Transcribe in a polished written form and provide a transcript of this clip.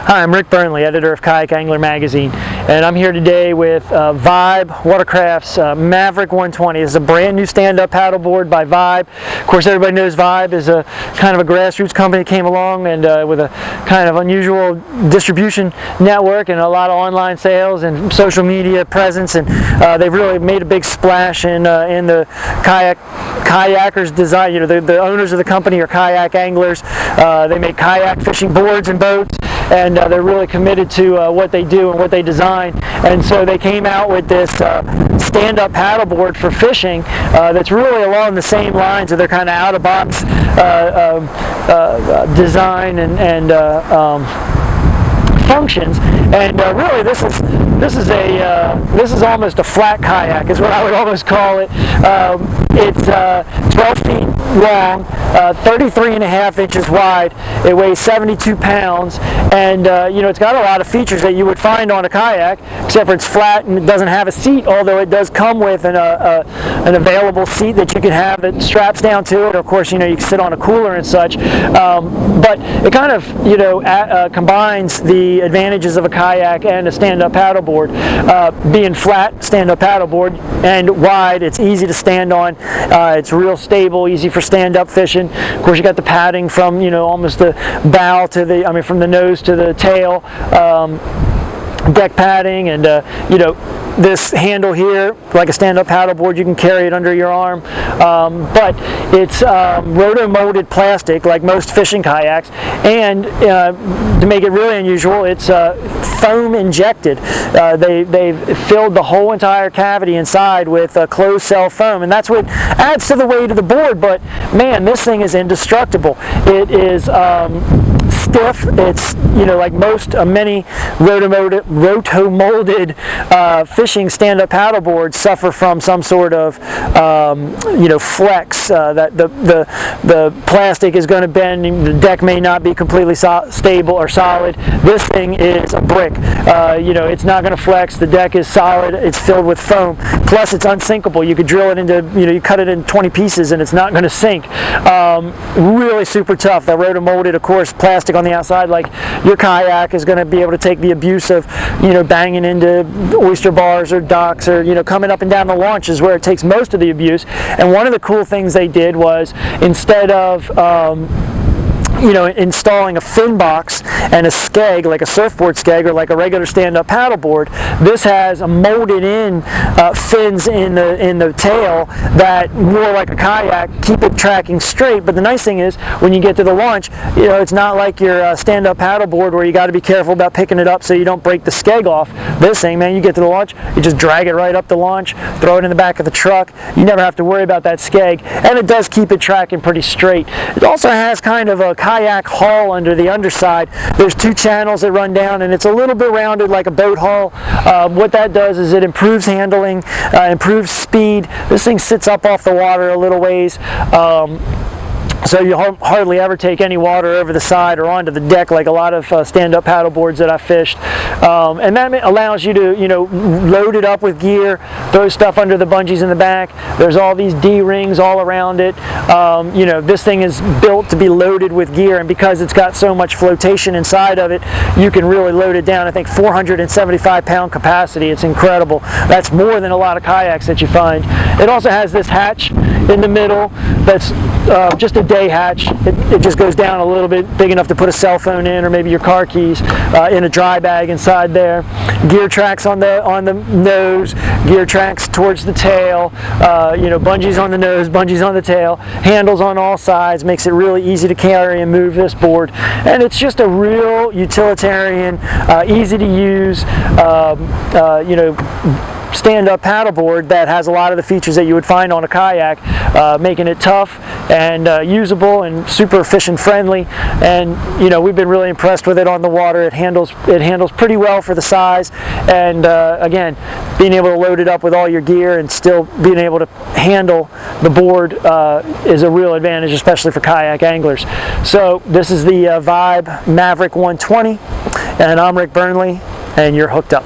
Hi, I'm Ric Burnley, editor of Kayak Angler magazine, and I'm here today with Vibe Watercraft's Maverick 120. This is a brand new stand-up paddleboard by Vibe. Of course, everybody knows Vibe is a kind of a grassroots company that came along and with a kind of unusual distribution network and a lot of online sales and social media presence, and they've really made a big splash in the kayakers design. You know, the owners of the company are kayak anglers. They make kayak fishing boards and boats, and they're really committed to what they do and what they design. And so they came out with this stand-up paddleboard for fishing that's really along the same lines of their kind of out-of-box design and functions. And really, this is almost a flat kayak, is what I would almost call it. It's 12 feet long, 33.5 inches wide. It weighs 72 pounds, and you know, it's got a lot of features that you would find on a kayak, except for it's flat and it doesn't have a seat, although it does come with an available seat that you can have that straps down to it. Of course, you know, you can sit on a cooler and such, but it kind of, you know, combines the advantages of a kayak and a stand-up paddleboard. Being flat stand-up paddleboard and wide, it's easy to stand on. It's real stable, easy for stand-up fishing. Of course, you got the padding from, you know, almost the bow to the, from the nose to the tail, deck padding, and you know, this handle here, like a stand-up paddleboard, you can carry it under your arm, but it's roto-molded plastic, like most fishing kayaks, and to make it really unusual, it's foam injected. They've filled the whole entire cavity inside with closed cell foam, and that's what adds to the weight of the board. But man, this thing is indestructible. It is stiff. It's, you know, like most many roto-molded fishing stand-up paddleboards suffer from some sort of you know, flex, that the plastic is going to bend, the deck may not be completely stable or solid. This thing is a brick. You know, it's not going to flex. The deck is solid. It's filled with foam. Plus, it's unsinkable. You could drill it into, you know, you cut it in 20 pieces and it's not going to sink. Really super tough. That roto-molded, of course, plastic on the outside, like your kayak is going to be able to take the abuse of, you know, banging into oyster bars or docks, or, you know, coming up and down the launch is where it takes most of the abuse. And one of the cool things they did was, instead of you know, installing a fin box and a skeg, like a surfboard skeg or like a regular stand-up paddleboard, this has a molded in fins in the tail that, more like a kayak, keep it tracking straight. But the nice thing is, when you get to the launch, you know, it's not like your stand-up paddleboard where you got to be careful about picking it up so you don't break the skeg off. This thing, man, you get to the launch, you just drag it right up the launch, throw it in the back of the truck. You never have to worry about that skeg, and it does keep it tracking pretty straight. It also has kind of a kayak hull under the underside. There's two channels that run down, and it's a little bit rounded like a boat hull. What that does is it improves handling, improves speed. This thing sits up off the water a little ways. So you hardly ever take any water over the side or onto the deck like a lot of stand-up paddleboards that I've fished. And that allows you to, you know, load it up with gear, throw stuff under the bungees in the back. There's all these D-rings all around it. You know, this thing is built to be loaded with gear, and because it's got so much flotation inside of it, you can really load it down. I think 475-pound capacity. It's incredible. That's more than a lot of kayaks that you find. It also has this hatch in the middle that's just a day hatch. It just goes down a little bit, big enough to put a cell phone in, or maybe your car keys, in a dry bag inside there. Gear tracks on the nose, gear tracks towards the tail, you know, bungees on the nose, bungees on the tail, handles on all sides, makes it really easy to carry and move this board. And it's just a real utilitarian, easy to use, you know, stand-up paddleboard that has a lot of the features that you would find on a kayak, making it tough and usable and super fishing friendly. And, you know, we've been really impressed with it on the water. It handles pretty well for the size, and again, being able to load it up with all your gear and still being able to handle the board is a real advantage, especially for kayak anglers. So this is the Vibe Maverick 120, and I'm Ric Burnley, and you're hooked up.